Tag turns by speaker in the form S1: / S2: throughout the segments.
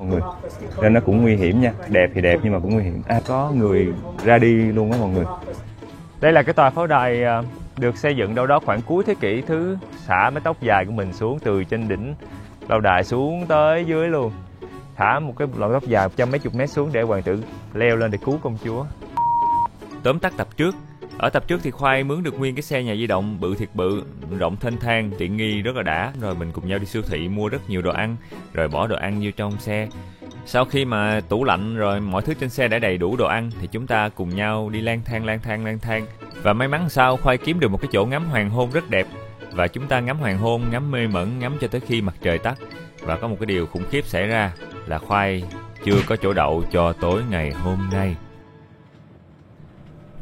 S1: mọi người, nên nó cũng nguy hiểm nha. Đẹp thì đẹp nhưng mà cũng nguy hiểm. Có người ra đi luôn á mọi người. Đây là cái tòa pháo đài được xây dựng đâu đó khoảng cuối thế kỷ thứ, xả mái tóc dài của mình xuống từ trên đỉnh lâu đài xuống tới dưới luôn, thả một cái lọn tóc dài 100 mấy chục mét xuống để hoàng tử leo lên để cứu công chúa. Tóm tắt tập trước. Ở tập trước thì Khoai mướn được nguyên cái xe nhà di động bự thiệt bự, rộng thênh thang, tiện nghi rất là đã. Rồi mình cùng nhau đi siêu thị mua rất nhiều đồ ăn, rồi bỏ đồ ăn vô trong xe. Sau khi mà tủ lạnh rồi mọi thứ trên xe đã đầy đủ đồ ăn thì chúng ta cùng nhau đi lang thang. Và may mắn sao Khoai kiếm được một cái chỗ ngắm hoàng hôn rất đẹp. Và chúng ta ngắm hoàng hôn, ngắm mê mẩn, ngắm cho tới khi mặt trời tắt. Và có một cái điều khủng khiếp xảy ra là Khoai chưa có chỗ đậu cho tối ngày hôm nay.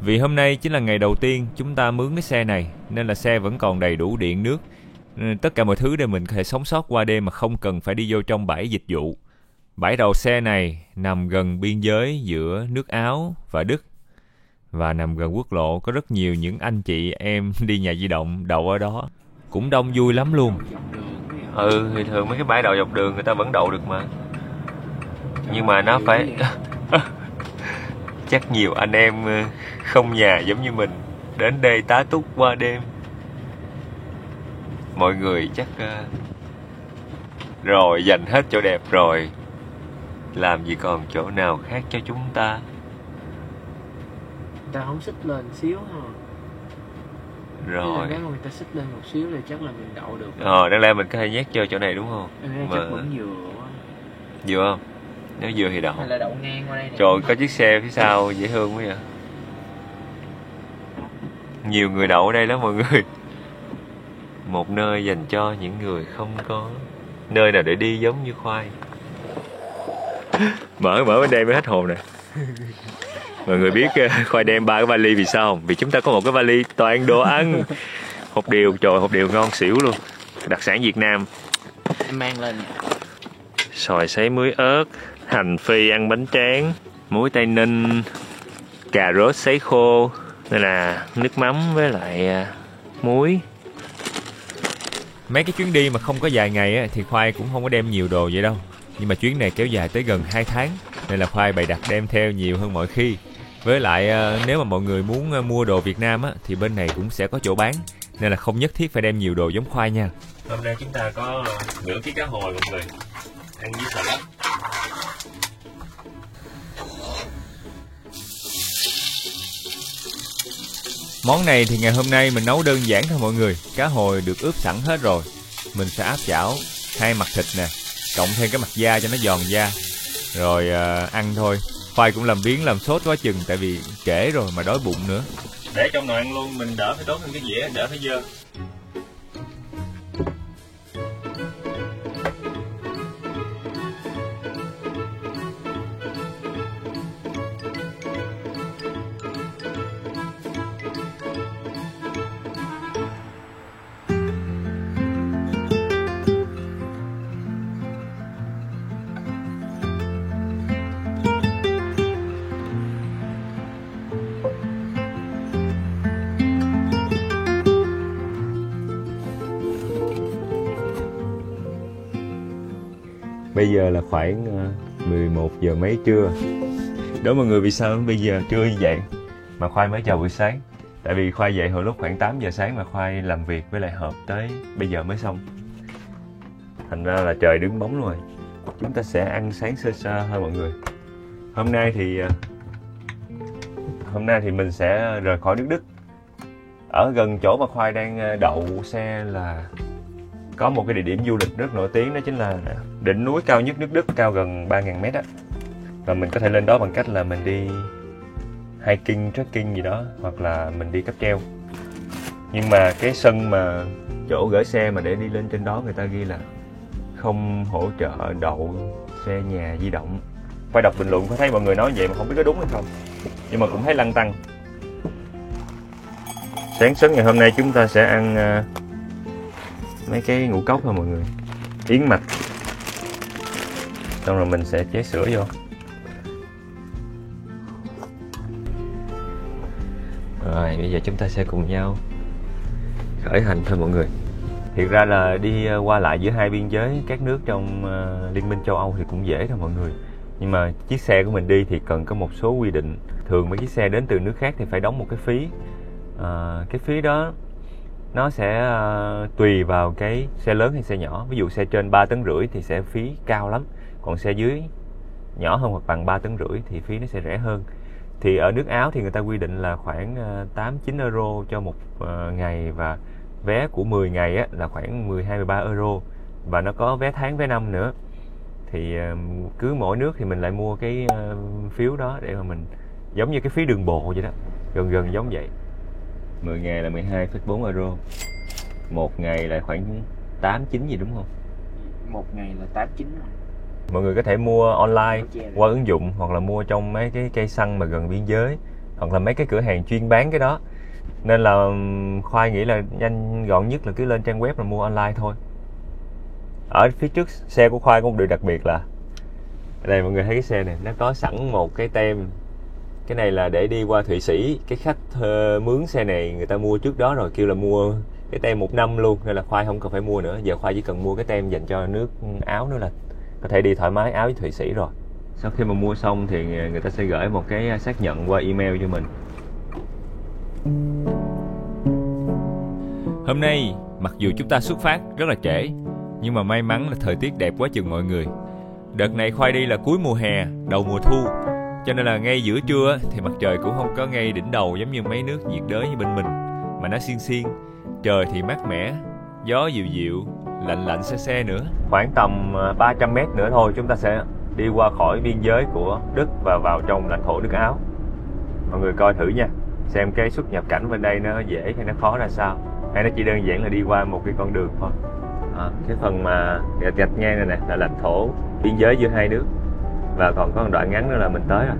S1: Vì hôm nay chính là ngày đầu tiên chúng ta mướn cái xe này, nên là xe vẫn còn đầy đủ điện nước. Tất cả mọi thứ để mình có thể sống sót qua đêm mà không cần phải đi vô trong bãi dịch vụ. Bãi đậu xe này nằm gần biên giới giữa nước Áo và Đức. Và nằm gần quốc lộ, có rất nhiều những anh chị em đi nhà di động đậu ở đó. Cũng đông vui lắm luôn. Thì thường mấy cái bãi đậu dọc đường người ta vẫn đậu được mà. Nhưng mà nó phải... Chắc nhiều anh em không nhà giống như mình đến đây tá túc qua đêm. Mọi người chắc rồi dành hết chỗ đẹp rồi, làm gì còn chỗ nào khác cho chúng ta.
S2: Người ta không xích lên xíu ha.
S1: Rồi
S2: nếu mà người ta xích lên một xíu thì chắc là mình đậu được.
S1: Đáng lẽ mình có thể nhét vô chỗ này đúng không?
S2: Mà... chắc vẫn vừa quá.
S1: Vừa không? Nếu vừa thì đậu.
S2: Hay là đậu ngang qua đây nè.
S1: Trời, có chiếc xe phía sau dễ thương quá vậy. Nhiều người đậu ở đây lắm mọi người. Một nơi dành cho những người không có nơi nào để đi giống như Khoai. Mở bên đây mới hết hồn nè. Mọi người biết Khoai đem 3 cái vali vì sao không? Vì chúng ta có một cái vali toàn đồ ăn. Hột điều, trời, hột điều ngon xỉu luôn. Đặc sản Việt Nam.
S2: Mang lên.
S1: Xoài sấy muối ớt, hành phi ăn bánh tráng, muối Tây Ninh, cà rốt sấy khô. Đây là nước mắm với lại muối. Mấy cái chuyến đi mà không có dài ngày á, thì Khoai cũng không có đem nhiều đồ vậy đâu. Nhưng mà chuyến này kéo dài tới gần 2 tháng, nên là Khoai bày đặt đem theo nhiều hơn mọi khi. Với lại nếu mà mọi người muốn mua đồ Việt Nam á, thì bên này cũng sẽ có chỗ bán. Nên là không nhất thiết phải đem nhiều đồ giống Khoai nha. Hôm nay chúng ta có nửa ký cá hồi mọi người, ăn với salad. Món này thì ngày hôm nay mình nấu đơn giản thôi mọi người. Cá hồi được ướp sẵn hết rồi. Mình sẽ áp chảo 2 mặt thịt nè, cộng thêm cái mặt da cho nó giòn da. Rồi ăn thôi. Khoai cũng làm biếng làm sốt quá chừng, tại vì trễ rồi mà đói bụng nữa. Để trong nồi ăn luôn, mình đỡ phải đốt lên cái dĩa, đỡ phải dơ. Bây giờ là khoảng 11 giờ mấy trưa. Đố mọi người vì sao bây giờ trưa như vậy mà Khoai mới chào buổi sáng. Tại vì Khoai dậy hồi lúc khoảng 8 giờ sáng mà Khoai làm việc với lại họp tới bây giờ mới xong. Thành ra là trời đứng bóng luôn rồi. Chúng ta sẽ ăn sáng sơ sơ thôi mọi người. Hôm nay thì mình sẽ rời khỏi nước Đức. Ở gần chỗ mà Khoai đang đậu xe là có một cái địa điểm du lịch rất nổi tiếng, đó chính là đỉnh núi cao nhất nước Đức, cao gần 3.000 mét á. Và mình có thể lên đó bằng cách là mình đi hiking, trekking gì đó, hoặc là mình đi cáp treo. Nhưng mà cái sân mà chỗ gửi xe mà để đi lên trên đó người ta ghi là không hỗ trợ đậu xe nhà di động. Phải đọc bình luận, phải thấy mọi người nói vậy mà không biết có đúng hay không. Nhưng mà cũng thấy lăn tăn. Sáng sớm ngày hôm nay chúng ta sẽ ăn mấy cái ngũ cốc thôi mọi người, yến mạch, xong rồi mình sẽ chế sữa vô. Rồi bây giờ chúng ta sẽ cùng nhau khởi hành thôi mọi người. Thiệt ra là đi qua lại giữa hai biên giới các nước trong Liên minh châu Âu thì cũng dễ thôi mọi người. Nhưng mà chiếc xe của mình đi thì cần có một số quy định. Thường mấy chiếc xe đến từ nước khác thì phải đóng một cái phí. Cái phí đó nó sẽ tùy vào cái xe lớn hay xe nhỏ. Ví dụ xe trên 3,5 tấn thì sẽ phí cao lắm. Còn xe dưới nhỏ hơn hoặc bằng 3,5 tấn thì phí nó sẽ rẻ hơn. Thì ở nước Áo thì người ta quy định là khoảng 8-9 euro cho một ngày, và vé của 10 ngày á, là khoảng 12-13 euro, và nó có vé tháng vé năm nữa. Thì cứ mỗi nước thì mình lại mua cái phiếu đó để mà mình giống như cái phí đường bộ vậy đó, gần giống vậy. 10 ngày là 12,4 euro, một ngày là khoảng 8-9 gì đúng không?
S2: Một ngày là 8-9.
S1: Mọi người có thể mua online qua ứng dụng, hoặc là mua trong mấy cái cây xăng mà gần biên giới, hoặc là mấy cái cửa hàng chuyên bán cái đó. Nên là Khoai nghĩ là nhanh gọn nhất là cứ lên trang web là mua online thôi. Ở phía trước xe của Khoai có một điều đặc biệt là đây, mọi người thấy cái xe này nó có sẵn một cái tem. Cái này là để đi qua Thụy Sĩ, cái khách mướn xe này người ta mua trước đó rồi, kêu là mua cái tem 1 năm luôn, nên là Khoai không cần phải mua nữa. Giờ Khoai chỉ cần mua cái tem dành cho nước Áo nữa là có thể đi thoải mái Áo với Thụy Sĩ rồi. Sau khi mà mua xong thì người ta sẽ gửi một cái xác nhận qua email cho mình. Hôm nay mặc dù chúng ta xuất phát rất là trễ, nhưng mà may mắn là thời tiết đẹp quá chừng mọi người. Đợt này Khoai đi là cuối mùa hè, đầu mùa thu, cho nên là ngay giữa trưa thì mặt trời cũng không có ngay đỉnh đầu giống như mấy nước nhiệt đới như bên mình, mà nó xiên xiên. Trời thì mát mẻ, gió dịu dịu, lạnh se se nữa. Khoảng tầm 300 mét nữa thôi chúng ta sẽ đi qua khỏi biên giới của Đức và vào trong lãnh thổ nước Áo. Mọi người coi thử nha, xem cái xuất nhập cảnh bên đây nó dễ hay nó khó ra sao, hay nó chỉ đơn giản là đi qua một cái con đường thôi. Cái phần mà gạch ngang này nè là lãnh thổ biên giới giữa hai nước, và còn có một đoạn ngắn nữa là mình tới rồi.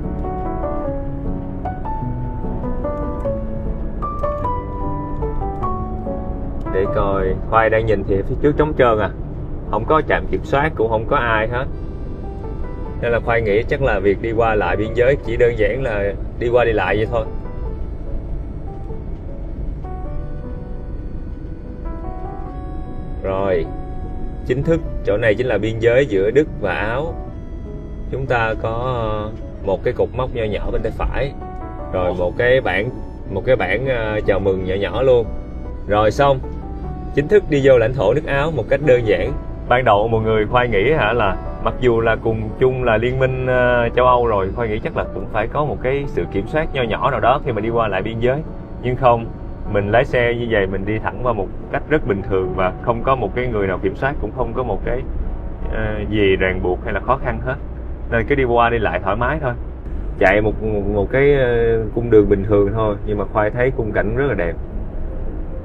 S1: Để coi, Khoai đang nhìn thì phía trước trống trơn à, không có trạm kiểm soát, cũng không có ai hết. Nên là Khoai nghĩ chắc là việc đi qua lại biên giới chỉ đơn giản là đi qua đi lại vậy thôi. Rồi, chính thức chỗ này chính là biên giới giữa Đức và Áo. Chúng ta có một cái cột mốc nho nhỏ bên tay phải, rồi một cái bảng chào mừng nhỏ nhỏ luôn. Rồi xong, chính thức đi vô lãnh thổ nước Áo một cách đơn giản. Ban đầu mọi người Khoai nghĩ là mặc dù là cùng chung là Liên minh châu Âu rồi, Khoai nghĩ chắc là cũng phải có một cái sự kiểm soát nho nhỏ nào đó khi mà đi qua lại biên giới. Nhưng không, mình lái xe như vậy, mình đi thẳng qua một cách rất bình thường, và không có một cái người nào kiểm soát, cũng không có một cái gì ràng buộc hay là khó khăn hết. Nên cứ đi qua đi lại thoải mái thôi, chạy một cái cung đường bình thường thôi. Nhưng mà Khoai thấy khung cảnh rất là đẹp,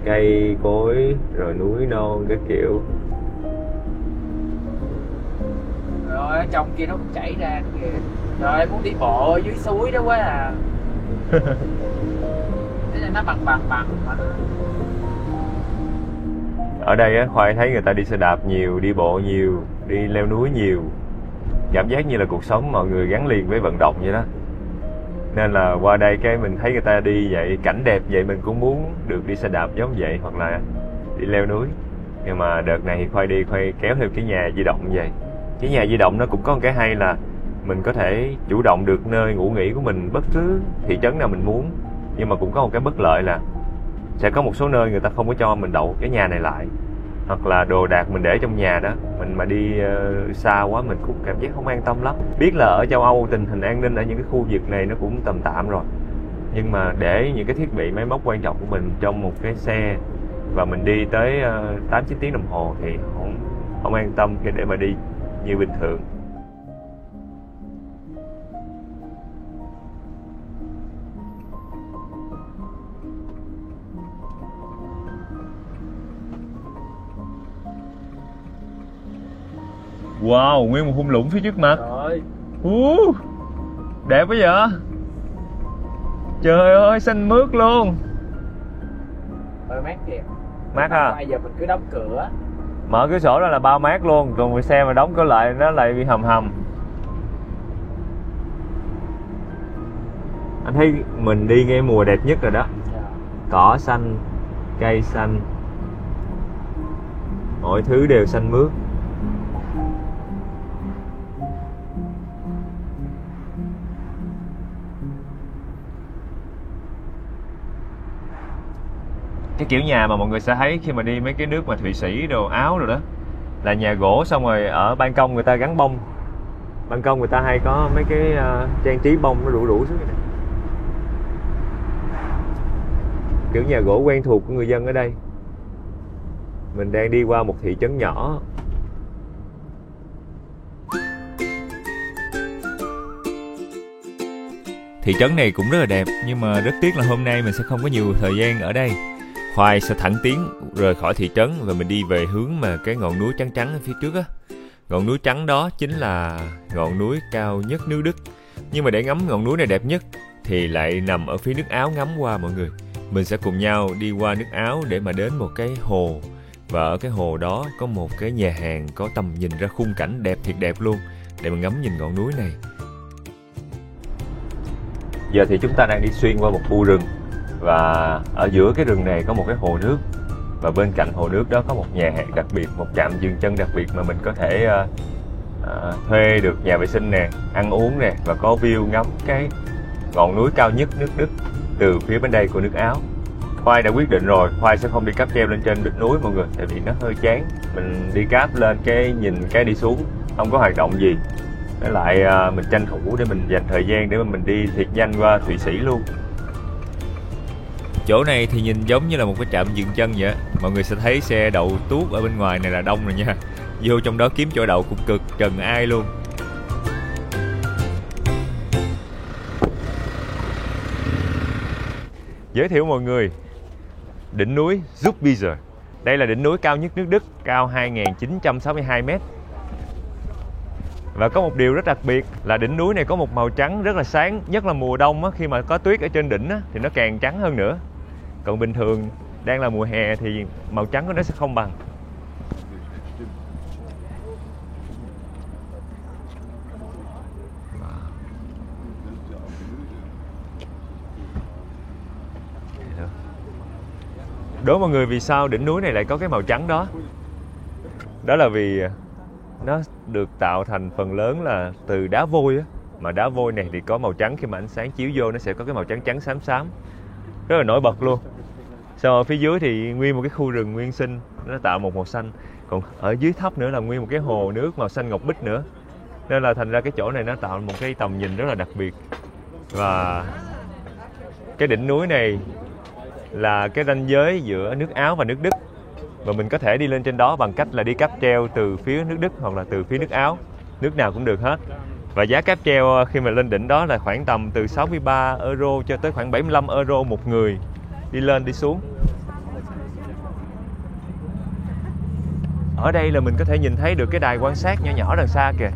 S1: cây cối rồi núi non cái kiểu.
S2: Rồi ở trong kia nó cũng chảy ra kìa. Rồi muốn đi bộ dưới suối đó quá à. Thế là nó bằng mà.
S1: Ở đây á, Khoai thấy người ta đi xe đạp nhiều, đi bộ nhiều, đi leo núi nhiều. Cảm giác như là cuộc sống mọi người gắn liền với vận động vậy đó. Nên là qua đây cái mình thấy người ta đi vậy, cảnh đẹp vậy, mình cũng muốn được đi xe đạp giống vậy, hoặc là đi leo núi. Nhưng mà đợt này thì Khoai kéo theo cái nhà di động như vậy. Cái nhà di động nó cũng có một cái hay là mình có thể chủ động được nơi ngủ nghỉ của mình bất cứ thị trấn nào mình muốn. Nhưng mà cũng có một cái bất lợi là sẽ có một số nơi người ta không có cho mình đậu cái nhà này lại, hoặc là đồ đạc mình để trong nhà đó, mình mà đi xa quá mình cũng cảm giác không an tâm lắm. Biết là ở châu Âu tình hình an ninh ở những cái khu vực này nó cũng tầm tạm rồi, nhưng mà để những cái thiết bị máy móc quan trọng của mình trong một cái xe và mình đi tới 8-9 tiếng đồng hồ thì không an tâm để mà đi như bình thường. Wow, nguyên một thung lũng phía trước mặt.
S2: Rồi.
S1: Đẹp quá vậy. Trời ơi, xanh mướt luôn.
S2: Ơi mát kìa.
S1: Mát ha.
S2: Bây giờ mình cứ đóng cửa.
S1: Mở cửa sổ ra là bao mát luôn, còn xe mà đóng cửa lại nó lại bị hầm. Anh thấy mình đi ngay mùa đẹp nhất rồi đó. Cỏ xanh, cây xanh. Mọi thứ đều xanh mướt. Cái kiểu nhà mà mọi người sẽ thấy khi mà đi mấy cái nước mà Thụy Sĩ đồ Áo rồi đó, là nhà gỗ xong rồi ở ban công người ta gắn bông. Ban công người ta hay có mấy cái trang trí bông nó rủ rủ xuống này. Kiểu nhà gỗ quen thuộc của người dân ở đây. Mình đang đi qua một thị trấn nhỏ. Thị trấn này cũng rất là đẹp, nhưng mà rất tiếc là hôm nay mình sẽ không có nhiều thời gian ở đây. Khoai sẽ thẳng tiến rời khỏi thị trấn và mình đi về hướng mà cái ngọn núi trắng trắng ở phía trước á. Ngọn núi trắng đó chính là ngọn núi cao nhất nước Đức. Nhưng mà để ngắm ngọn núi này đẹp nhất thì lại nằm ở phía nước Áo ngắm qua mọi người. Mình sẽ cùng nhau đi qua nước Áo để mà đến một cái hồ. Và ở cái hồ đó có một cái nhà hàng có tầm nhìn ra khung cảnh đẹp thiệt đẹp luôn, để mà ngắm nhìn ngọn núi này. Giờ thì chúng ta đang đi xuyên qua một khu rừng. Và ở giữa cái rừng này có một cái hồ nước. Và bên cạnh hồ nước đó có một nhà hàng đặc biệt, một trạm dừng chân đặc biệt mà mình có thể thuê được nhà vệ sinh nè, ăn uống nè, và có view ngắm cái ngọn núi cao nhất nước Đức từ phía bên đây của nước Áo. Khoai đã quyết định rồi, Khoai sẽ không đi cáp treo lên trên đỉnh núi mọi người, tại vì nó hơi chán. Mình đi cáp lên cái nhìn cái đi xuống, không có hoạt động gì. Với lại mình tranh thủ để mình dành thời gian để mà mình đi thiệt nhanh qua Thụy Sĩ luôn. Chỗ này thì nhìn giống như là một cái trạm dừng chân vậy. Mọi người sẽ thấy xe đậu tuốt ở bên ngoài này là đông rồi nha. Vô trong đó kiếm chỗ đậu cũng cực trần ai luôn. Giới thiệu mọi người, đỉnh núi Zugspitze. Đây là đỉnh núi cao nhất nước Đức, cao 2.962m. Và có một điều rất đặc biệt là đỉnh núi này có một màu trắng rất là sáng. Nhất là mùa đông á, khi mà có tuyết ở trên đỉnh á, thì nó càng trắng hơn nữa. Còn bình thường đang là mùa hè thì màu trắng của nó sẽ không bằng. Đố mọi người vì sao đỉnh núi này lại có cái màu trắng đó. Đó là vì nó được tạo thành phần lớn là từ đá vôi á. Mà đá vôi này thì có màu trắng, khi mà ánh sáng chiếu vô nó sẽ có cái màu trắng trắng xám xám, rất là nổi bật luôn. Sau ở phía dưới thì nguyên một cái khu rừng nguyên sinh, nó tạo một màu xanh. Còn ở dưới thấp nữa là nguyên một cái hồ nước màu xanh ngọc bích nữa. Nên là thành ra cái chỗ này nó tạo một cái tầm nhìn rất là đặc biệt. Và cái đỉnh núi này là cái ranh giới giữa nước Áo và nước Đức. Và mình có thể đi lên trên đó bằng cách là đi cáp treo từ phía nước Đức hoặc là từ phía nước Áo. Nước nào cũng được hết. Và giá cáp treo khi mà lên đỉnh đó là khoảng tầm từ 63 euro cho tới khoảng 75 euro một người. Đi lên đi xuống. Ở đây là mình có thể nhìn thấy được cái đài quan sát nhỏ nhỏ đằng xa kìa.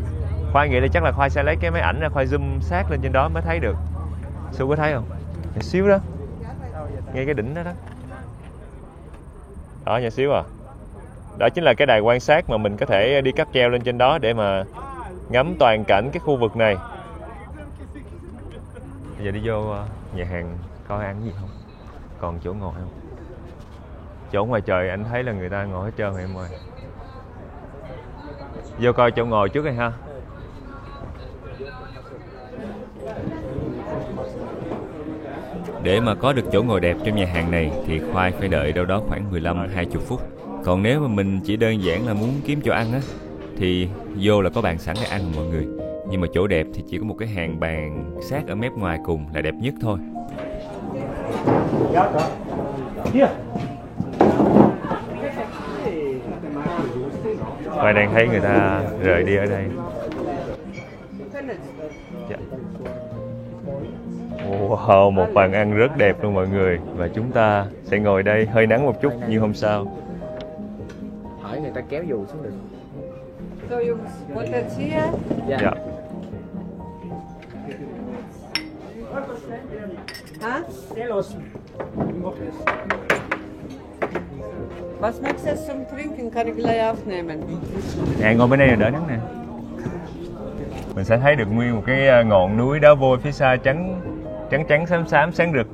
S1: Khoai nghĩ là chắc là Khoai sẽ lấy cái máy ảnh ra, Khoai zoom sát lên trên đó mới thấy được. Su có thấy không? Nhỏ xíu đó. Ngay cái đỉnh đó đó. Đó, nhỏ xíu à. Đó chính là cái đài quan sát mà mình có thể đi cáp treo lên trên đó để mà ngắm toàn cảnh cái khu vực này. Bây giờ đi vô nhà hàng coi ăn gì không? Còn chỗ ngồi không? Chỗ ngoài trời anh thấy là người ta ngồi hết trơn rồi em ơi. Vô coi chỗ ngồi trước đi ha. Để mà có được chỗ ngồi đẹp trong nhà hàng này thì Khoai phải đợi đâu đó khoảng 15-20 phút. Còn nếu mà mình chỉ đơn giản là muốn kiếm chỗ ăn á thì vô là có bàn sẵn để ăn mọi người. Nhưng mà chỗ đẹp thì chỉ có một cái hàng bàn sát ở mép ngoài cùng là đẹp nhất thôi. Khoai đang thấy người ta rời đi ở đây. Wow, một bàn ăn rất đẹp luôn mọi người. Và chúng ta sẽ ngồi đây hơi nắng một chút nhưng không sao.
S2: Hỏi người ta kéo dù xuống được.
S3: So you want that here?
S2: Dạ.
S3: Hả? Was möchtest du zum Trinken? Kann ich gleich aufnehmen.
S1: Ngồi bên đây là đỡ nắng nè. Mình sẽ thấy được nguyên một cái ngọn núi đá vôi phía xa trắng xám xám sáng rực.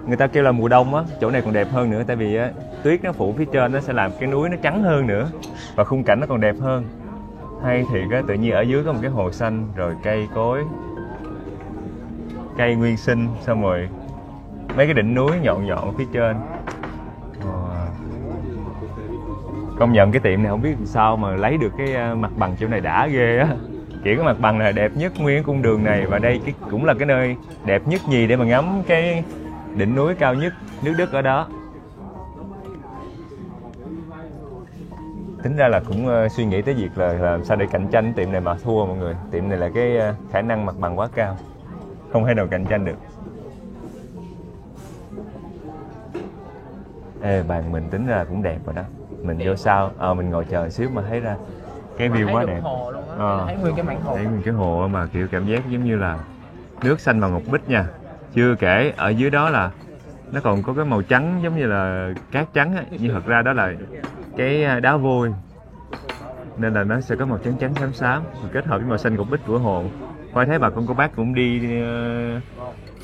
S1: Người ta kêu là mùa đông á, chỗ này còn đẹp hơn nữa, tại vì tuyết nó phủ phía trên, nó sẽ làm cái núi nó trắng hơn nữa và khung cảnh nó còn đẹp hơn. Hay thì cái tự nhiên ở dưới có một cái hồ xanh, rồi cây cối, cây nguyên sinh, xong rồi mấy cái đỉnh núi nhọn nhọn phía trên. Công nhận cái tiệm này không biết sao mà lấy được cái mặt bằng chỗ này đã ghê á. Kiểu cái mặt bằng này đẹp nhất nguyên cái cung đường này, và đây cũng là cái nơi đẹp nhất nhì để mà ngắm cái đỉnh núi cao nhất nước Đức ở đó. Tính ra là cũng suy nghĩ tới việc là làm sao để cạnh tranh tiệm này mà thua mọi người. Tiệm này là cái khả năng mặt bằng quá cao, không thể nào cạnh tranh được. Ê, bàn mình tính ra cũng đẹp rồi đó. Mình vô sau, mình ngồi chờ xíu mà thấy ra cái view quá đẹp.
S2: Thấy nguyên cái mảng hồ.
S1: Thấy nguyên cái hồ mà kiểu cảm giác giống như là nước xanh màu ngọc bích nha. Chưa kể ở dưới đó là nó còn có cái màu trắng giống như là cát trắng á, nhưng thật ra đó là cái đá vôi, nên là nó sẽ có màu trắng trắng xám xám kết hợp với màu xanh ngọc bích của hồ. Coi thấy bà con cô bác cũng đi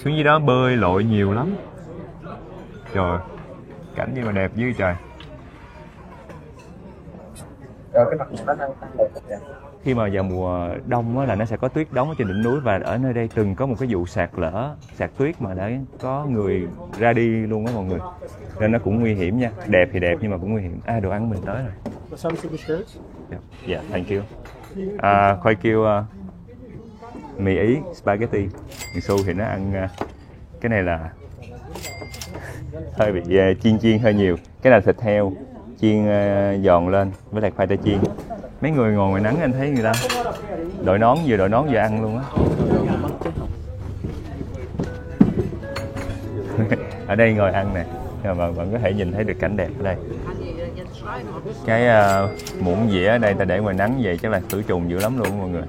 S1: xuống dưới đó bơi lội nhiều lắm. Trời, cảnh gì mà đẹp dữ trời.
S2: Cái mặt hồ nó đang đẹp.
S1: Khi mà vào mùa đông á, là nó sẽ có tuyết đóng ở trên đỉnh núi, và ở nơi đây từng có một cái vụ sạt tuyết mà đã có người ra đi luôn á mọi người, nên nó cũng nguy hiểm nha. Đẹp thì đẹp nhưng mà cũng nguy hiểm. Đồ ăn mình tới rồi. Dạ, thank you. Khoai kêu mì Ý spaghetti. Su thì nó ăn cái này là hơi bị chiên hơi nhiều. Cái này thịt heo chiên giòn lên với lại khoai tây chiên. Mấy người ngồi ngoài nắng anh thấy người ta đội nón vừa ăn luôn á. Ở đây ngồi ăn nè, mà bạn có thể nhìn thấy được cảnh đẹp ở đây. Cái muỗng dĩa ở đây ta để ngoài nắng vậy chắc là khử trùng dữ lắm luôn mọi người.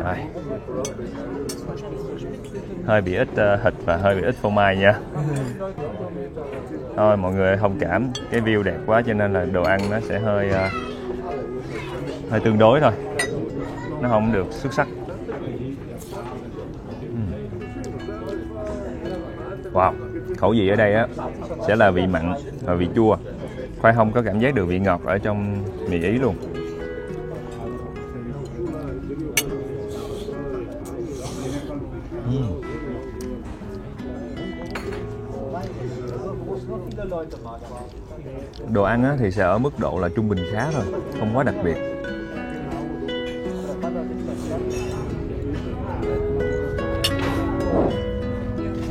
S1: Rồi. Hơi bị ít thịt và hơi bị ít phô mai nha. Thôi mọi người thông cảm, cái view đẹp quá cho nên là đồ ăn nó sẽ hơi tương đối thôi, nó không được xuất sắc. Wow, khẩu vị ở đây á sẽ là vị mặn và vị chua. Khoai không có cảm giác được vị ngọt ở trong mì Ý luôn. Đồ ăn á, thì sẽ ở mức độ là trung bình khá thôi, không quá đặc biệt.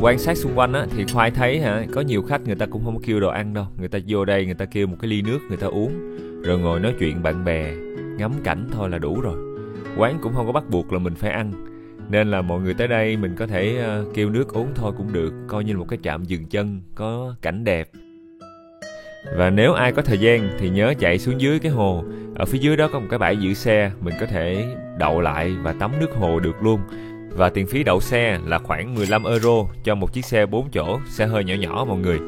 S1: Quan sát xung quanh á, thì Khoai thấy có nhiều khách người ta cũng không kêu đồ ăn đâu. Người ta vô đây người ta kêu một cái ly nước người ta uống, rồi ngồi nói chuyện bạn bè, ngắm cảnh thôi là đủ rồi. Quán cũng không có bắt buộc là mình phải ăn, nên là mọi người tới đây mình có thể kêu nước uống thôi cũng được, coi như là một cái trạm dừng chân có cảnh đẹp. Và nếu ai có thời gian thì nhớ chạy xuống dưới cái hồ. Ở phía dưới đó có một cái bãi giữ xe, mình có thể đậu lại và tắm nước hồ được luôn. Và tiền phí đậu xe là khoảng 15 euro cho một chiếc xe 4 chỗ, xe hơi nhỏ nhỏ mọi người.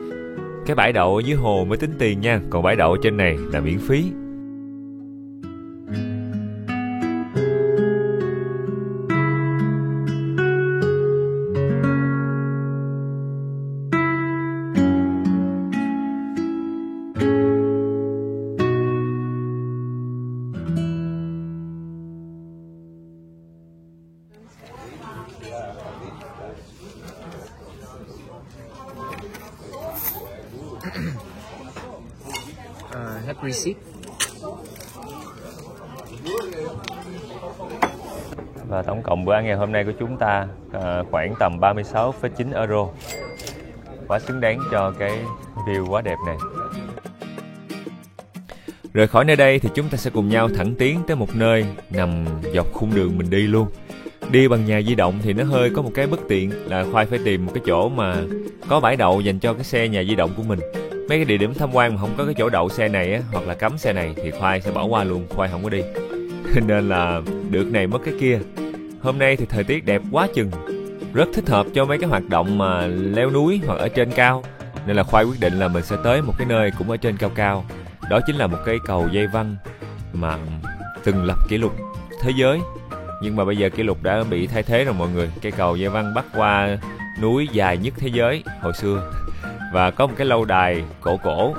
S1: Cái bãi đậu ở dưới hồ mới tính tiền nha, còn bãi đậu ở trên này là miễn phí.
S2: Have receipt.
S1: Và tổng cộng bữa ăn ngày hôm nay của chúng ta khoảng tầm 36,9 euro. Quá xứng đáng cho cái view quá đẹp này. Rời khỏi nơi đây thì chúng ta sẽ cùng nhau thẳng tiến tới một nơi nằm dọc khung đường mình đi luôn. Đi bằng nhà di động thì nó hơi có một cái bất tiện là Khoai phải tìm một cái chỗ mà có bãi đậu dành cho cái xe nhà di động của mình. Mấy cái địa điểm tham quan mà không có cái chỗ đậu xe này á, hoặc là cấm xe này thì Khoai sẽ bỏ qua luôn, Khoai không có đi. Nên là được này mất cái kia. Hôm nay thì thời tiết đẹp quá chừng, rất thích hợp cho mấy cái hoạt động mà leo núi hoặc ở trên cao. Nên là Khoai quyết định là mình sẽ tới một cái nơi cũng ở trên cao cao. Đó chính là một cái cầu dây văng mà từng lập kỷ lục thế giới. Nhưng mà bây giờ kỷ lục đã bị thay thế rồi mọi người. Cây cầu dây văng bắc qua núi dài nhất thế giới hồi xưa. Và có một cái lâu đài cổ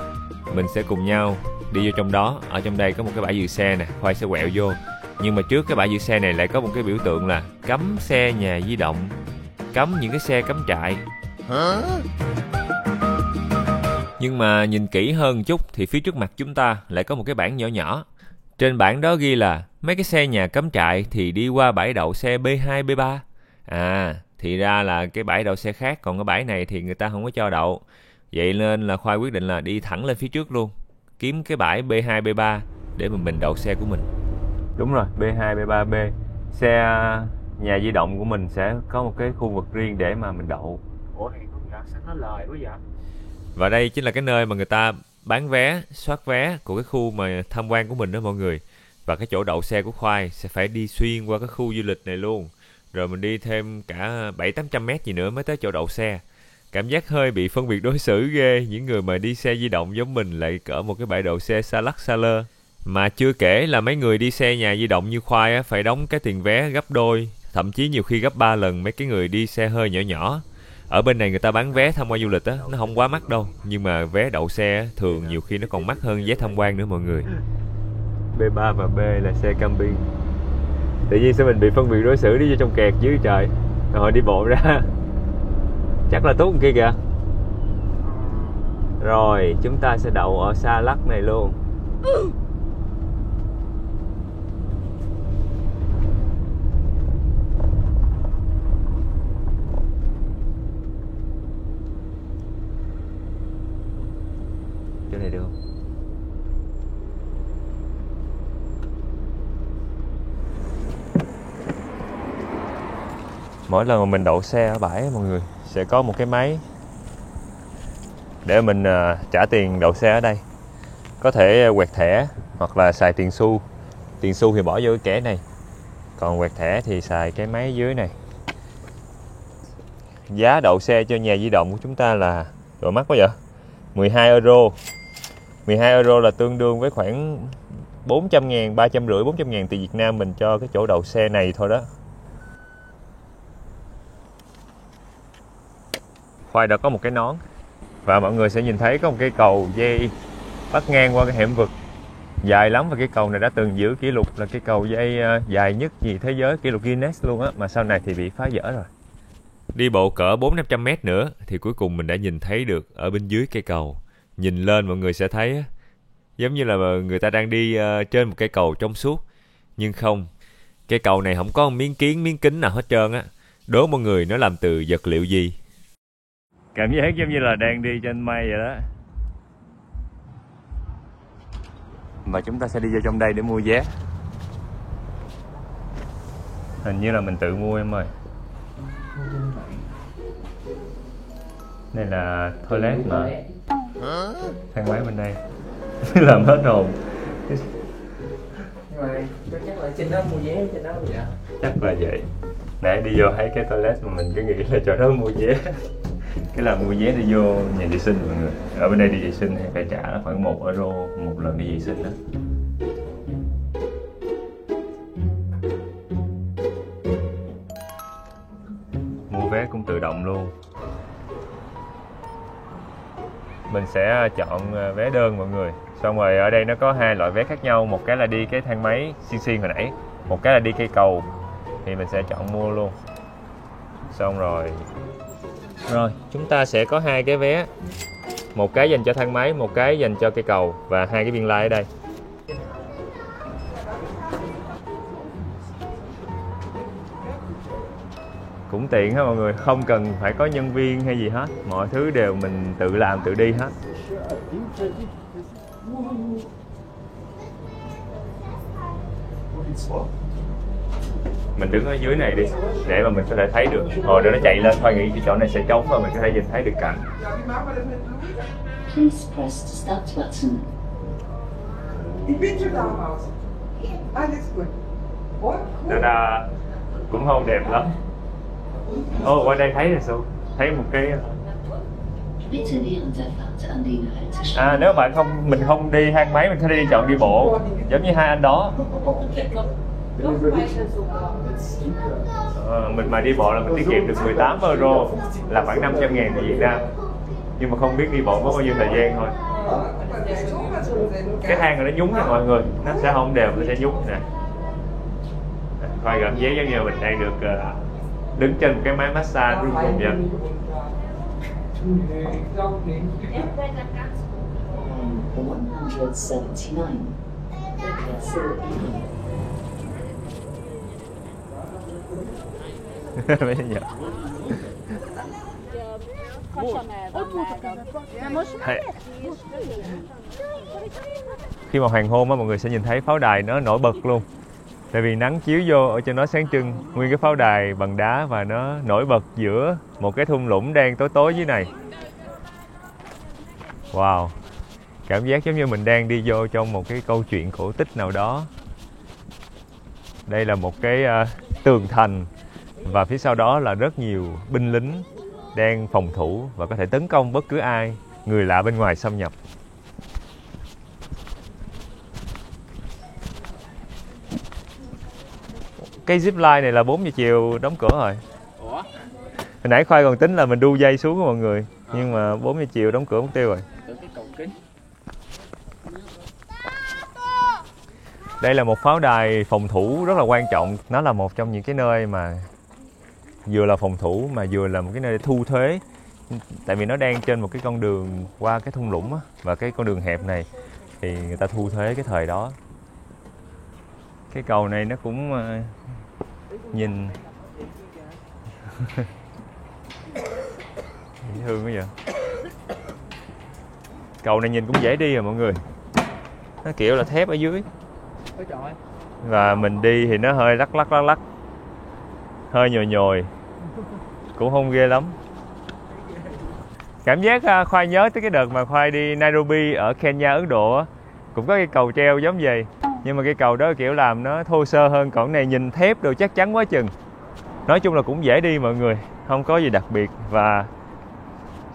S1: mình sẽ cùng nhau đi vô trong đó. Ở trong đây có một cái bãi giữ xe nè, Khoai sẽ quẹo vô. Nhưng mà trước cái bãi giữ xe này lại có một cái biểu tượng là cấm xe nhà di động, cấm những cái xe cắm trại. Nhưng mà nhìn kỹ hơn một chút thì phía trước mặt chúng ta lại có một cái bảng nhỏ nhỏ. Trên bảng đó ghi là mấy cái xe nhà cắm trại thì đi qua bãi đậu xe B2, B3. Thì ra là cái bãi đậu xe khác, còn cái bãi này thì người ta không có cho đậu. Vậy nên là Khoai quyết định là đi thẳng lên phía trước luôn, kiếm cái bãi B2, B3 để mà mình đậu xe của mình. Đúng rồi, B2, B3B. Xe nhà di động của mình sẽ có một cái khu vực riêng để mà mình đậu.
S2: Ủa này con gà sao nó lời quá vậy?
S1: Và đây chính là cái nơi mà người ta bán vé, soát vé của cái khu mà tham quan của mình đó mọi người. Và cái chỗ đậu xe của Khoai sẽ phải đi xuyên qua cái khu du lịch này luôn. Rồi mình đi thêm cả 700-800 mét gì nữa mới tới chỗ đậu xe. Cảm giác hơi bị phân biệt đối xử ghê. Những người mà đi xe di động giống mình lại cỡ một cái bãi đậu xe xa lắc xa lơ. Mà chưa kể là mấy người đi xe nhà di động như Khoai á, phải đóng cái tiền vé gấp đôi, thậm chí nhiều khi gấp 3 lần mấy cái người đi xe hơi nhỏ nhỏ. Ở bên này người ta bán vé tham quan du lịch á, nó không quá mắc đâu. Nhưng mà vé đậu xe á, thường nhiều khi nó còn mắc hơn vé tham quan nữa mọi người. B3 và B là xe camping. Tự nhiên sao mình bị phân biệt đối xử đi vô trong kẹt dưới trời. Rồi đi bộ ra. Chắc là tốt kia kìa. Rồi chúng ta sẽ đậu ở xa lắc này luôn. Chỗ này được không? Mỗi lần mà mình đậu xe ở bãi mọi người sẽ có một cái máy để mình trả tiền đậu xe ở đây. Có thể quẹt thẻ hoặc là xài tiền xu. Tiền xu thì bỏ vô cái kẻ này, còn quẹt thẻ thì xài cái máy dưới này. Giá đậu xe cho nhà di động của chúng ta là độ mắc quá vậy? 12 euro. 12 euro là tương đương với khoảng 400.000, 350, 400.000 tiền Việt Nam mình cho cái chỗ đậu xe này thôi đó. Khoai đã có một cái nón và mọi người sẽ nhìn thấy có một cây cầu dây bắt ngang qua cái hẻm vực dài lắm, và cái cầu này đã từng giữ kỷ lục là cái cầu dây dài nhất gì thế giới, kỷ lục Guinness luôn á, mà sau này thì bị phá vỡ rồi. Đi bộ cỡ 400-500 mét nữa thì cuối cùng mình đã nhìn thấy được ở bên dưới cây cầu. Nhìn lên mọi người sẽ thấy giống như là người ta đang đi trên một cây cầu trong suốt, nhưng không, cây cầu này không có một miếng kiến miếng kính nào hết trơn á. Đố mọi người nó làm từ vật liệu gì? Cảm giác giống như là đang đi trên mây vậy đó. Và chúng ta sẽ đi vô trong đây để mua vé. Hình như là mình tự mua em ơi. Đây là toilet mà. Thang máy bên đây. Làm hết hồn.
S2: Nhưng mà chắc là trên đó mua vé trên đó vậy.
S1: Chắc là vậy. Nãy đi vô thấy cái toilet mà mình cứ nghĩ là chỗ đó mua vé. Cái là mua vé đi vô nhà vệ sinh mọi người. Ở bên đây đi vệ sinh thì phải trả khoảng 1 euro một lần đi vệ sinh đó. Mua vé cũng tự động luôn. Mình sẽ chọn vé đơn mọi người. Xong rồi ở đây nó có hai loại vé khác nhau. Một cái là đi cái thang máy xiên hồi nãy, một cái là đi cây cầu. Thì mình sẽ chọn mua luôn. Xong rồi chúng ta sẽ có hai cái vé. Một cái dành cho thang máy, một cái dành cho cây cầu. Và hai cái biên lai ở đây. Cũng tiện ha mọi người, không cần phải có nhân viên hay gì hết. Mọi thứ đều mình tự làm, tự đi hết. Mình đứng ở dưới này đi, để mà mình có thể thấy được. Rồi để nó chạy lên, Khoai nghĩ cái chỗ này sẽ trống và mình có thể nhìn thấy được cảnh.
S4: Please press the start button.
S1: Nên là cũng không đẹp lắm. Qua đây thấy rồi sao? Thấy một cái...
S4: Bitte während der Fahrt an den Haltestellen.
S1: Nếu bạn mình không đi thang máy, mình có thể đi chọn đi bộ, giống như hai anh đó. Mình mà đi bộ là mình tiết kiệm được 18 euro, là khoảng 500.000 của Việt Nam. Nhưng mà không biết đi bộ có bao nhiêu thời gian thôi. Cái thang này nó nhúng nha mọi người, nó sẽ không đều, nó sẽ nhúng nè. Khoai cảm giác giống như mình đang được đứng trên một cái máy massage rung rung vậy. Mấy giờ? Khi mà hoàng hôn á, mọi người sẽ nhìn thấy pháo đài nó nổi bật luôn. Tại vì nắng chiếu vô ở trên nó sáng trưng, nguyên cái pháo đài bằng đá và nó nổi bật giữa một cái thung lũng đang tối tối dưới này. Wow, cảm giác giống như mình đang đi vô trong một cái câu chuyện cổ tích nào đó. Đây là một cái tường thành và phía sau đó là rất nhiều binh lính đang phòng thủ và có thể tấn công bất cứ ai, người lạ bên ngoài xâm nhập. Cái zip line này là 4 giờ chiều đóng cửa rồi.
S2: Ủa?
S1: Hồi nãy Khoai còn tính là mình đu dây xuống của mọi người, nhưng mà 4 giờ chiều đóng cửa mất tiêu rồi.
S2: Cái cầu kính.
S1: Đây là một pháo đài phòng thủ rất là quan trọng. Nó là một trong những cái nơi mà vừa là phòng thủ mà vừa là một cái nơi để thu thuế. Tại vì nó đang trên một cái con đường qua cái thung lũng á, và cái con đường hẹp này thì người ta thu thuế cái thời đó. Cái cầu này nó cũng nhìn dễ thương quá vậy. Cầu này nhìn cũng dễ đi rồi mọi người. Nó kiểu là thép ở dưới.
S2: Ôi trời ơi.
S1: Và mình đi thì nó hơi lắc lắc, hơi nhồi nhồi, cũng không ghê lắm. Cảm giác Khoai nhớ tới cái đợt mà Khoai đi Nairobi ở Kenya, Ấn Độ á, cũng có cái cầu treo giống vậy. Nhưng mà cái cầu đó kiểu làm nó thô sơ hơn, còn này nhìn thép đồ chắc chắn quá chừng. Nói chung là cũng dễ đi mọi người, không có gì đặc biệt. Và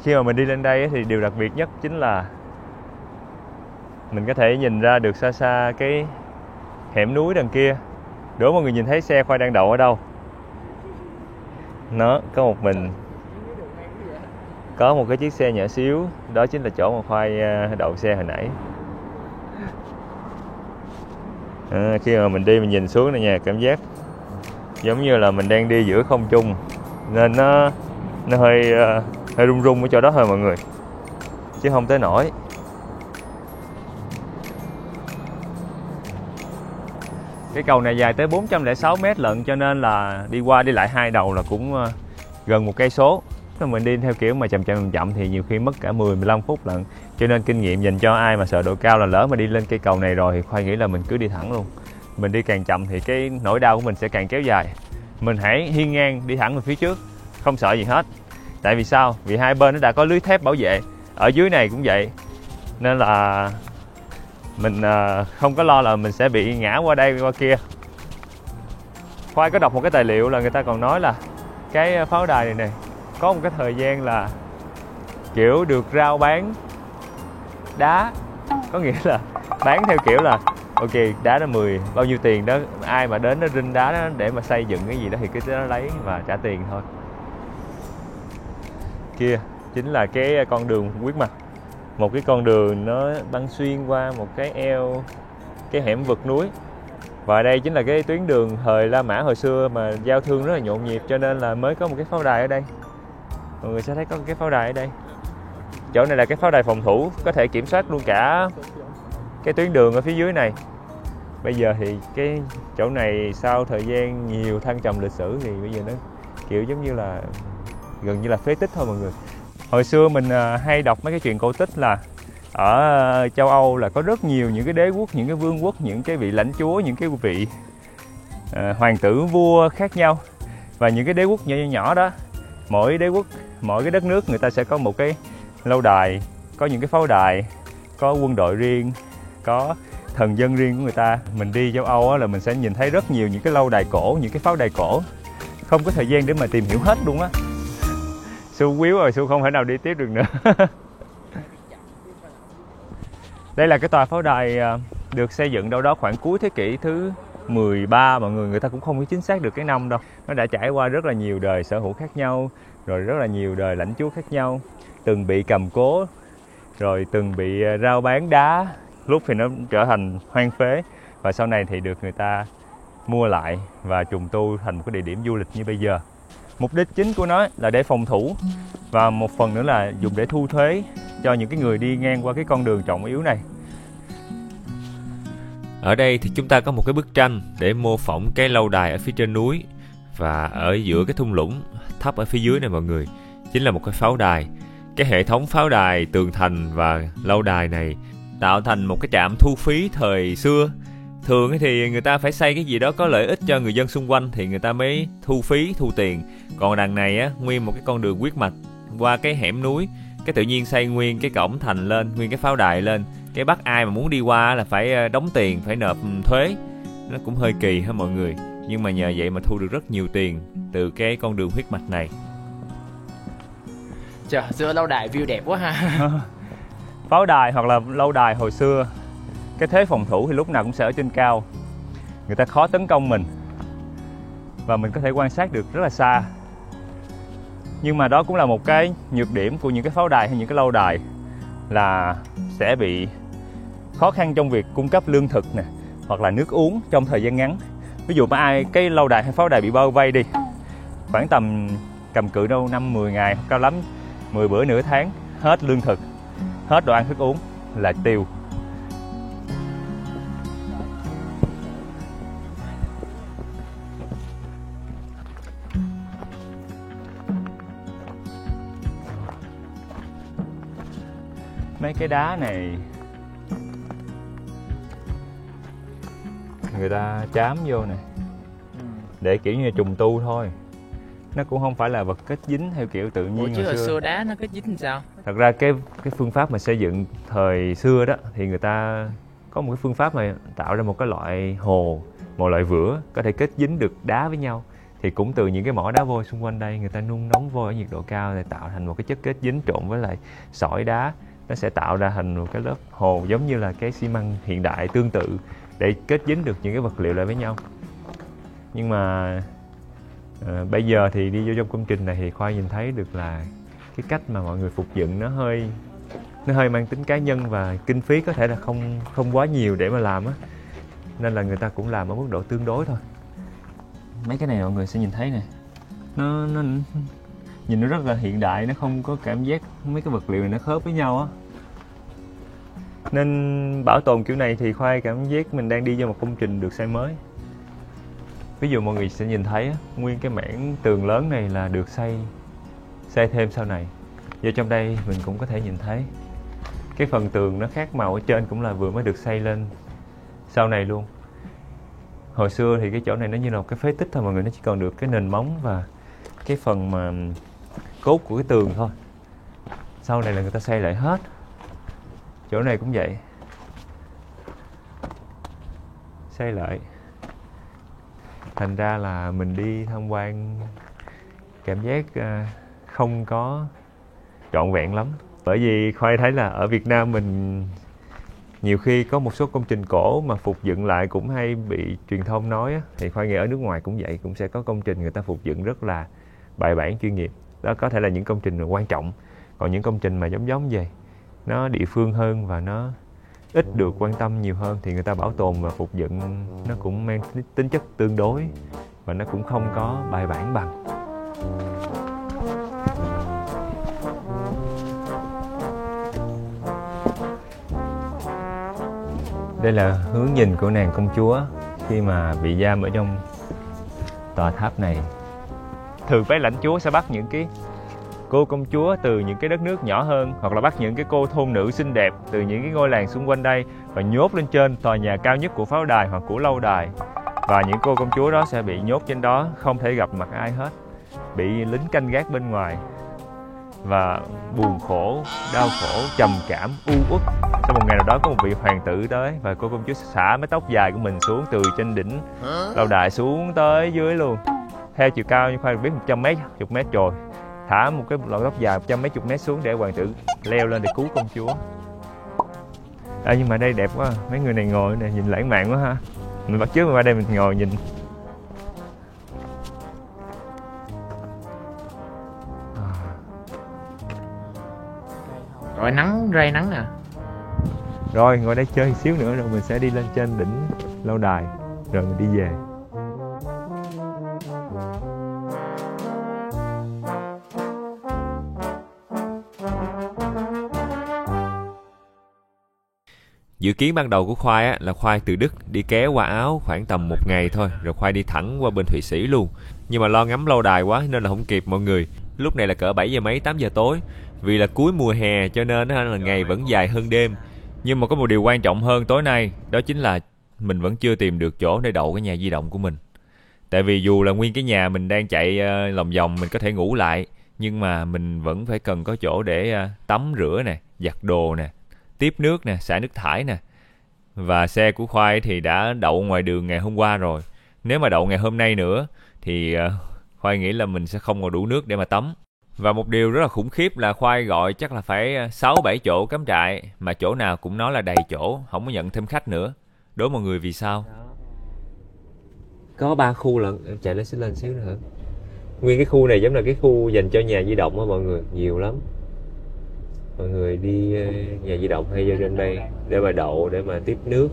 S1: khi mà mình đi lên đây thì điều đặc biệt nhất chính là mình có thể nhìn ra được xa xa cái hẻm núi đằng kia. Đố mọi người nhìn thấy xe Khoai đang đậu ở đâu. Nó có một mình, có một cái chiếc xe nhỏ xíu, đó chính là chỗ mà Khoai đậu xe hồi nãy. Khi mà mình đi mình nhìn xuống này nha, cảm giác giống như là mình đang đi giữa không trung, nên nó hơi rung rung ở chỗ đó thôi mọi người, chứ không tới nổi. Cái cầu này dài tới 406 m lận, cho nên là đi qua đi lại hai đầu là cũng gần 1 cây số. Mình đi theo kiểu mà chậm thì nhiều khi mất cả 10-15 phút lận. Cho nên kinh nghiệm dành cho ai mà sợ độ cao là lỡ mà đi lên cây cầu này rồi thì Khoai nghĩ là mình cứ đi thẳng luôn. Mình đi càng chậm thì cái nỗi đau của mình sẽ càng kéo dài. Mình hãy hiên ngang đi thẳng về phía trước, không sợ gì hết. Tại vì sao? Vì hai bên nó đã có lưới thép bảo vệ. Ở dưới này cũng vậy. Nên là mình không có lo là mình sẽ bị ngã qua đây qua kia. Khoai có đọc một cái tài liệu là người ta còn nói là cái pháo đài này nè, có một cái thời gian là kiểu được rao bán đá. Có nghĩa là bán theo kiểu là ok, đá đó 10 bao nhiêu tiền đó, ai mà đến nó rinh đá đó để mà xây dựng cái gì đó thì cứ nó lấy và trả tiền thôi. Kia chính là cái con đường huyết mạch. Một cái con đường nó băng xuyên qua một cái eo, cái hẻm vực núi. Và đây chính là cái tuyến đường thời La Mã hồi xưa mà giao thương rất là nhộn nhịp, cho nên là mới có một cái pháo đài ở đây. Mọi người sẽ thấy có một cái pháo đài ở đây. Chỗ này là cái pháo đài phòng thủ, có thể kiểm soát luôn cả cái tuyến đường ở phía dưới này. Bây giờ thì cái chỗ này sau thời gian nhiều thăng trầm lịch sử thì bây giờ nó kiểu giống như là gần như là phế tích thôi mọi người. Hồi xưa mình hay đọc mấy cái chuyện cổ tích là ở châu Âu là có rất nhiều những cái đế quốc, những cái vương quốc, những cái vị lãnh chúa, những cái vị hoàng tử vua khác nhau. Và những cái đế quốc nhỏ nhỏ đó, mỗi đế quốc, mỗi cái đất nước người ta sẽ có một cái lâu đài, có những cái pháo đài, có quân đội riêng, có thần dân riêng của người ta. Mình đi châu Âu là mình sẽ nhìn thấy rất nhiều những cái lâu đài cổ, những cái pháo đài cổ. Không có thời gian để mà tìm hiểu hết luôn á. Su quýu rồi, Su không thể nào đi tiếp được nữa. Đây là cái tòa pháo đài được xây dựng đâu đó khoảng cuối thế kỷ thứ 13 mọi người. Người ta cũng không có chính xác được cái năm đâu. Nó đã trải qua rất là nhiều đời sở hữu khác nhau, rồi rất là nhiều đời lãnh chúa khác nhau, từng bị cầm cố rồi từng bị rao bán đá, lúc thì nó trở thành hoang phế và sau này thì được người ta mua lại và trùng tu thành một cái địa điểm du lịch như bây giờ. Mục đích chính của nó là để phòng thủ và một phần nữa là dùng để thu thuế cho những cái người đi ngang qua cái con đường trọng yếu này.
S5: Ở đây thì chúng ta có một cái bức tranh để mô phỏng cái lâu đài ở phía trên núi, và ở giữa cái thung lũng thấp ở phía dưới này mọi người chính là một cái pháo đài. Cái hệ thống pháo đài, tường thành và lâu đài này tạo thành một cái trạm thu phí thời xưa. Thường thì người ta phải xây cái gì đó có lợi ích cho người dân xung quanh thì người ta mới thu phí, thu tiền. Còn đằng này á, nguyên một cái con đường huyết mạch qua cái hẻm núi, cái tự nhiên xây nguyên cái cổng thành lên, nguyên cái pháo đài lên. Cái bắt ai mà muốn đi qua là phải đóng tiền, phải nộp thuế. Nó cũng hơi kỳ ha mọi người. Nhưng mà nhờ vậy mà thu được rất nhiều tiền từ cái con đường huyết mạch này.
S2: Trời, xưa lâu đài view đẹp quá ha.
S1: Pháo đài hoặc là lâu đài hồi xưa, cái thế phòng thủ thì lúc nào cũng sẽ ở trên cao. Người ta khó tấn công mình và mình có thể quan sát được rất là xa. Nhưng mà đó cũng là một cái nhược điểm của những cái pháo đài hay những cái lâu đài, là sẽ bị khó khăn trong việc cung cấp lương thực nè, hoặc là nước uống trong thời gian ngắn. Ví dụ mà cái lâu đài hay pháo đài bị bao vây đi, khoảng tầm cầm cự đâu 5-10 ngày, cao lắm 10 bữa nửa tháng, hết lương thực, hết đồ ăn thức uống là tiêu. Mấy cái đá này người ta chám vô nè để kiểu như trùng tu thôi, nó cũng không phải là vật kết dính theo kiểu tự nhiên.
S2: Ủa chứ hồi xưa đá nó kết dính làm sao?
S1: Thật ra cái phương pháp mà xây dựng thời xưa đó thì người ta có một cái phương pháp mà tạo ra một cái loại hồ, một loại vữa có thể kết dính được đá với nhau. Thì cũng từ những cái mỏ đá vôi xung quanh đây, người ta nung nóng vôi ở nhiệt độ cao để tạo thành một cái chất kết dính trộn với lại sỏi đá. Nó sẽ tạo ra thành một cái lớp hồ giống như là cái xi măng hiện đại tương tự để kết dính được những cái vật liệu lại với nhau. Nhưng mà bây giờ thì đi vô trong công trình này thì Khoai nhìn thấy được là cái cách mà mọi người phục dựng nó hơi mang tính cá nhân và kinh phí có thể là không quá nhiều để mà làm á, nên là người ta cũng làm ở mức độ tương đối thôi. Mấy cái này mọi người sẽ nhìn thấy nè, nó nhìn nó rất là hiện đại, nó không có cảm giác mấy cái vật liệu này nó khớp với nhau á. Nên bảo tồn kiểu này thì Khoai cảm giác mình đang đi vô một công trình được xây mới. Ví dụ mọi người sẽ nhìn thấy nguyên cái mảng tường lớn này là được xây thêm sau này. Vô trong đây mình cũng có thể nhìn thấy cái phần tường nó khác màu ở trên cũng là vừa mới được xây lên sau này luôn. Hồi xưa thì cái chỗ này nó như là một cái phế tích thôi mọi người, nó chỉ còn được cái nền móng và cái phần mà cốt của cái tường thôi. Sau này là người ta xây lại hết. Chỗ này cũng vậy, xây lại. Thành ra là mình đi tham quan cảm giác không có trọn vẹn lắm. Bởi vì Khoai thấy là ở Việt Nam mình nhiều khi có một số công trình cổ mà phục dựng lại cũng hay bị truyền thông nói á. Thì Khoai nghĩ ở nước ngoài cũng vậy, cũng sẽ có công trình người ta phục dựng rất là bài bản chuyên nghiệp. Đó có thể là những công trình quan trọng. Còn những công trình mà giống vậy, nó địa phương hơn và nó ít được quan tâm nhiều hơn thì người ta bảo tồn và phục dựng nó cũng mang tính chất tương đối và nó cũng không có bài bản bằng. Đây là hướng nhìn của nàng công chúa khi mà bị giam ở trong tòa tháp này. Thường phái lãnh chúa sẽ bắt những cái cô công chúa từ những cái đất nước nhỏ hơn, hoặc là bắt những cái cô thôn nữ xinh đẹp từ những cái ngôi làng xung quanh đây và nhốt lên trên tòa nhà cao nhất của pháo đài hoặc của lâu đài. Và những cô công chúa đó sẽ bị nhốt trên đó, không thể gặp mặt ai hết, bị lính canh gác bên ngoài và buồn khổ, đau khổ, trầm cảm, u uất. Sau một ngày nào đó có một vị hoàng tử tới và cô công chúa xả mái tóc dài của mình xuống từ trên đỉnh lâu đài xuống tới dưới luôn, theo chiều cao như Khoai biết 100 mét, chục mét rồi. Thả một cái lọn tóc dài 100 mấy chục mét xuống để hoàng tử leo lên để cứu công chúa. Nhưng mà đây đẹp quá, mấy người này ngồi này nhìn lãng mạn quá ha. Mình bắt chước qua đây mình ngồi nhìn.
S2: Rồi nắng ray nắng nè.
S1: Rồi ngồi đây chơi một xíu nữa rồi mình sẽ đi lên trên đỉnh lâu đài rồi mình đi về.
S5: Dự kiến ban đầu của Khoai á, là Khoai từ Đức đi kéo qua Áo khoảng tầm 1 ngày thôi, rồi Khoai đi thẳng qua bên Thụy Sĩ luôn. Nhưng mà lo ngắm lâu đài quá nên là không kịp mọi người. Lúc này là cỡ 7 giờ mấy, 8 giờ tối. Vì là cuối mùa hè cho nên là ngày vẫn dài hơn đêm. Nhưng mà có một điều quan trọng hơn tối nay, đó chính là mình vẫn chưa tìm được chỗ để đậu cái nhà di động của mình. Tại vì dù là nguyên cái nhà mình đang chạy lòng vòng mình có thể ngủ lại, nhưng mà mình vẫn phải cần có chỗ để tắm rửa nè, giặt đồ nè, tiếp nước nè, xả nước thải nè. Và xe của Khoai thì đã đậu ngoài đường ngày hôm qua rồi. Nếu mà đậu ngày hôm nay nữa thì Khoai nghĩ là mình sẽ không còn đủ nước để mà tắm. Và một điều rất là khủng khiếp là Khoai gọi chắc là phải 6-7 chỗ cắm trại, mà chỗ nào cũng nói là đầy chỗ, không có nhận thêm khách nữa. Đố mọi người vì sao? Có 3 khu lận, em chạy lên xíu nữa. Nguyên cái khu này giống là cái khu dành cho nhà di động á mọi người, nhiều lắm. Mọi người đi nhà di động hay vô trên đây để mà đậu, để mà tiếp nước,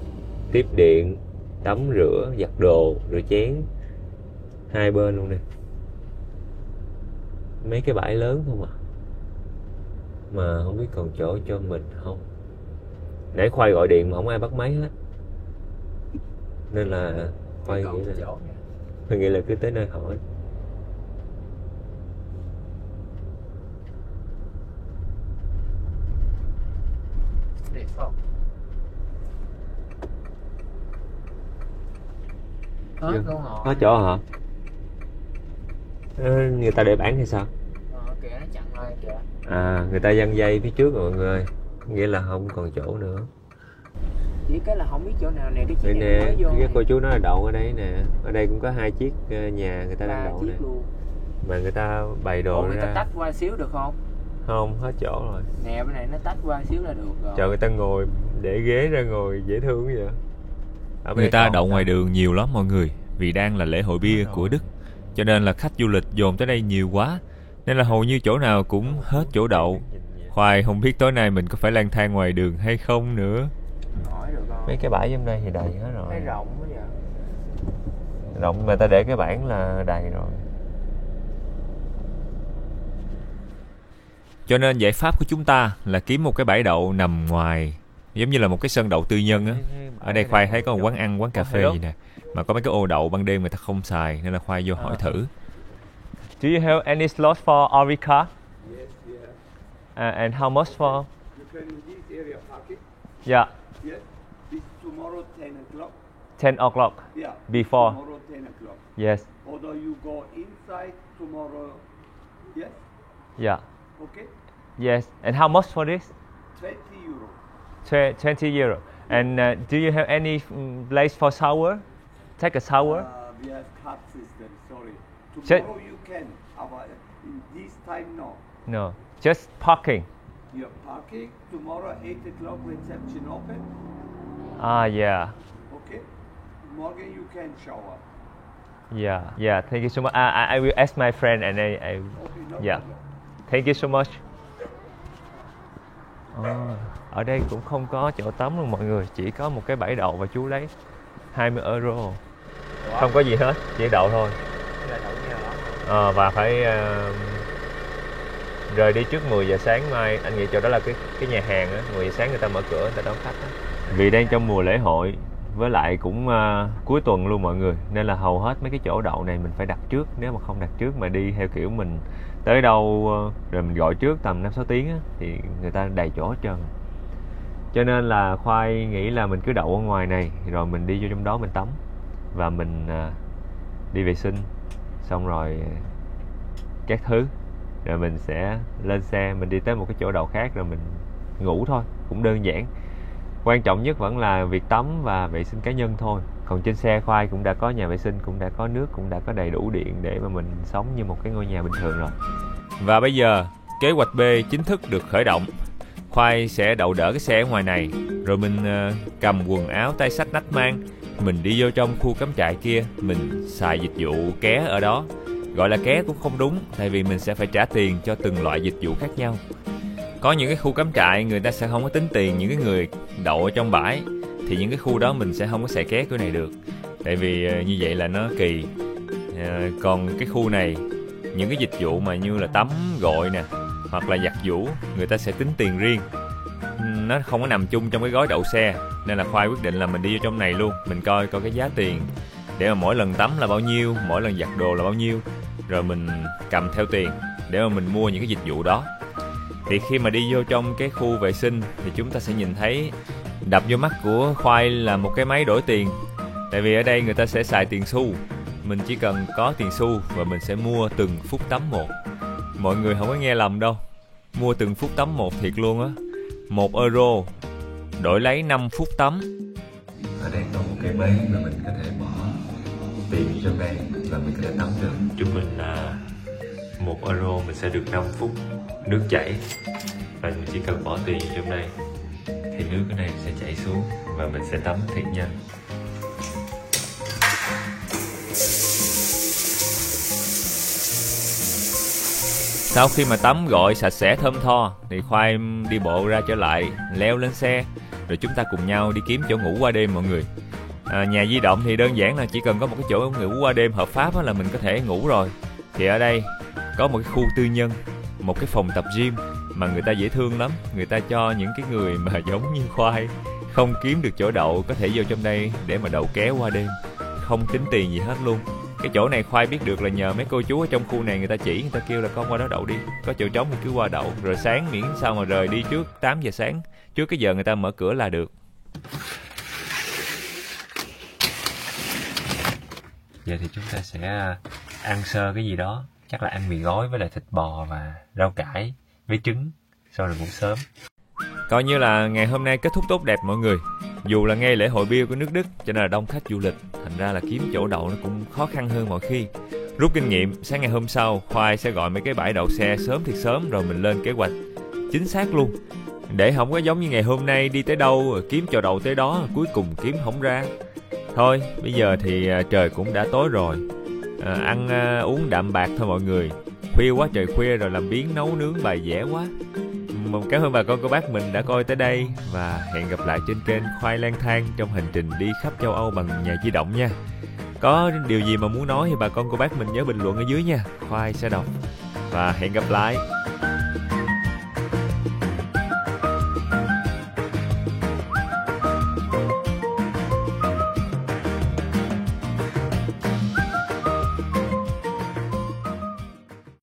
S5: tiếp điện, tắm rửa, giặt đồ, rửa chén. Hai bên luôn nè. Mấy cái bãi lớn không à. Mà không biết còn chỗ cho mình không. Nãy Khoai gọi điện mà không ai bắt máy hết. Nên là Khoai nghĩ là cứ tới nơi hỏi.
S2: Hết luôn rồi.
S5: Hết chỗ hả? Người ta để bán hay sao?
S2: Kìa nó chặn rồi kìa.
S5: À, người ta giăng dây phía trước rồi mọi người. Nghĩa là không còn chỗ nữa.
S2: Chỉ cái là không biết chỗ nào nè, cái
S5: Đây
S2: chị
S5: nè,
S2: mới vô
S5: cái cô chú nói là đậu ở đây nè. Ở đây cũng có 2 chiếc nhà người ta đang đậu nè. Mà người ta bày đồ
S2: người ta
S5: ra.
S2: tách qua xíu được không?
S5: Không, hết chỗ rồi.
S2: Nè bên này nó tách qua xíu là được rồi.
S5: Chờ người ta ngồi, để ghế ra ngồi dễ thương vậy.
S1: Người ta đậu ngoài đường nhiều lắm mọi người, vì đang là lễ hội bia của Đức. Cho nên là khách du lịch dồn tới đây nhiều quá, nên là hầu như chỗ nào cũng hết chỗ đậu. Khoai không biết tối nay mình có phải lang thang ngoài đường hay không nữa.
S2: Hỏi được không?
S5: Mấy cái bãi trong đây thì đầy hết rồi.
S2: Thấy rộng quá vậy.
S5: Rộng mà ta để cái bảng là đầy rồi.
S1: Cho nên giải pháp của chúng ta là kiếm một cái bãi đậu nằm ngoài, giống như là một cái sân đậu tư nhân á. Ở đây Khoai thấy có một quán ăn, quán cà phê gì nè, mà có mấy cái ô đậu ban đêm người ta không xài, nên là Khoai vô hỏi thử. Do you have any slot for RV car?
S6: Yes, yeah.
S1: And how much for?
S6: You can in this area parking.
S1: Yeah,
S6: Yes. This tomorrow 10 o'clock.
S1: 10 o'clock.
S6: Yeah.
S1: Before.
S6: Tomorrow 10 o'clock.
S1: Yes.
S6: Although you go inside tomorrow. Yes.
S1: Yeah.
S6: Okay.
S1: Yes. And how much for this?
S6: 20 euro.
S1: 20 euro. And do you have any place for shower? Take a shower?
S6: We have card system. Sorry.
S1: Check.
S6: Tomorrow you can. But in this time no.
S1: No. Just parking.
S6: You're parking. Tomorrow 8 o'clock reception open.
S1: Ah, yeah.
S6: Okay. Morgan you can shower.
S1: Yeah. Yeah. Thank you so much. I will ask my friend and I
S6: Okay. No
S1: yeah.
S6: problem.
S1: Thank you so much. Ở đây cũng không có chỗ tắm luôn mọi người, chỉ có một cái bãi đậu và chú lấy 20 euro. Không có gì hết, chỉ đậu thôi. Và phải rời đi trước 10 giờ sáng mai. Anh nghĩ chỗ đó là cái nhà hàng á, 10 giờ sáng người ta mở cửa, người ta đón khách á. Vì đang trong mùa lễ hội, với lại cũng cuối tuần luôn mọi người, nên là hầu hết mấy cái chỗ đậu này mình phải đặt trước. Nếu mà không đặt trước mà đi theo kiểu mình tới đâu rồi mình gọi trước tầm 5-6 tiếng á, thì người ta đầy chỗ hết trơn. Cho nên là Khoai nghĩ là mình cứ đậu ở ngoài này, rồi mình đi vô trong đó mình tắm và mình đi vệ sinh, xong rồi các thứ, rồi mình sẽ lên xe, mình đi tới một cái chỗ đậu khác rồi mình ngủ thôi, cũng đơn giản. Quan trọng nhất vẫn là việc tắm và vệ sinh cá nhân thôi. Còn trên xe Khoai cũng đã có nhà vệ sinh, cũng đã có nước, cũng đã có đầy đủ điện để mà mình sống như một cái ngôi nhà bình thường rồi. Và bây giờ kế hoạch B chính thức được khởi động. Khoai sẽ đậu đỡ cái xe ở ngoài này, rồi mình cầm quần áo, tay xách nách mang, mình đi vô trong khu cắm trại kia, mình xài dịch vụ ké ở đó. Gọi là ké cũng không đúng, tại vì mình sẽ phải trả tiền cho từng loại dịch vụ khác nhau.
S5: Có những cái khu cắm trại người ta sẽ không có tính tiền những cái người đậu ở trong bãi, thì những cái khu đó mình sẽ không có xẻ ké kiểu này được, tại vì như vậy là nó kỳ. Còn cái khu này, những cái dịch vụ mà như là tắm gội nè, hoặc là giặt giũ, người ta sẽ tính tiền riêng, nó không có nằm chung trong cái gói đậu xe. Nên là Khoai quyết định là mình đi vô trong này luôn, mình coi cái giá tiền, để mà mỗi lần tắm là bao nhiêu, mỗi lần giặt đồ là bao nhiêu, rồi mình cầm theo tiền để mà mình mua những cái dịch vụ đó. Thì khi mà đi vô trong cái khu vệ sinh thì chúng ta sẽ nhìn thấy, đập vô mắt của Khoai là một cái máy đổi tiền. Tại vì ở đây người ta sẽ xài tiền xu, mình chỉ cần có tiền xu và mình sẽ mua từng phút tắm một. Mọi người không có nghe lầm đâu, mua từng phút tắm một thiệt luôn á. 1 euro đổi lấy 5 phút tắm.
S1: Ở đây có một cái máy mà mình có thể bỏ tiền trong đây và mình có thể tắm được. Trung bình là 1 euro mình sẽ được 5 phút nước chảy, và mình chỉ cần bỏ tiền trong đây thì nước ở đây sẽ chảy xuống và mình sẽ tắm thiệt nhanh.
S5: Sau khi mà tắm gội sạch sẽ thơm tho thì Khoai đi bộ ra trở lại, leo lên xe, rồi chúng ta cùng nhau đi kiếm chỗ ngủ qua đêm mọi người. Nhà di động thì đơn giản là chỉ cần có một cái chỗ ngủ qua đêm hợp pháp là mình có thể ngủ rồi. Thì ở đây có một cái khu tư nhân, một cái phòng tập gym mà người ta dễ thương lắm. Người ta cho những cái người mà giống như Khoai không kiếm được chỗ đậu có thể vô trong đây để mà đậu ké qua đêm, không tính tiền gì hết luôn. Cái chỗ này Khoai biết được là nhờ mấy cô chú ở trong khu này người ta chỉ, người ta kêu là con qua đó đậu đi, có chỗ trống thì cứ qua đậu, rồi sáng miễn sao mà rời đi trước 8 giờ sáng, trước cái giờ người ta mở cửa là được.
S1: Giờ thì chúng ta sẽ ăn sơ cái gì đó, chắc là ăn mì gói với lại thịt bò và rau cải với trứng, sau rồi ngủ sớm.
S5: Coi như là ngày hôm nay kết thúc tốt đẹp mọi người. Dù là ngay lễ hội bia của nước Đức cho nên là đông khách du lịch, thành ra là kiếm chỗ đậu nó cũng khó khăn hơn mọi khi. Rút kinh nghiệm, sáng ngày hôm sau Khoai sẽ gọi mấy cái bãi đậu xe sớm thiệt sớm, rồi mình lên kế hoạch chính xác luôn, để không có giống như ngày hôm nay đi tới đâu kiếm chỗ đậu tới đó, cuối cùng kiếm không ra. Thôi bây giờ thì trời cũng đã tối rồi, ăn uống đạm bạc thôi mọi người. Khuya quá trời khuya rồi, làm biếng nấu nướng bài vẽ quá. Cảm ơn bà con cô bác mình đã coi tới đây, và hẹn gặp lại trên kênh Khoai Lang Thang trong hành trình đi khắp châu Âu bằng nhà di động nha. Có điều gì mà muốn nói thì bà con cô bác mình nhớ bình luận ở dưới nha, Khoai sẽ đọc. Và hẹn gặp lại.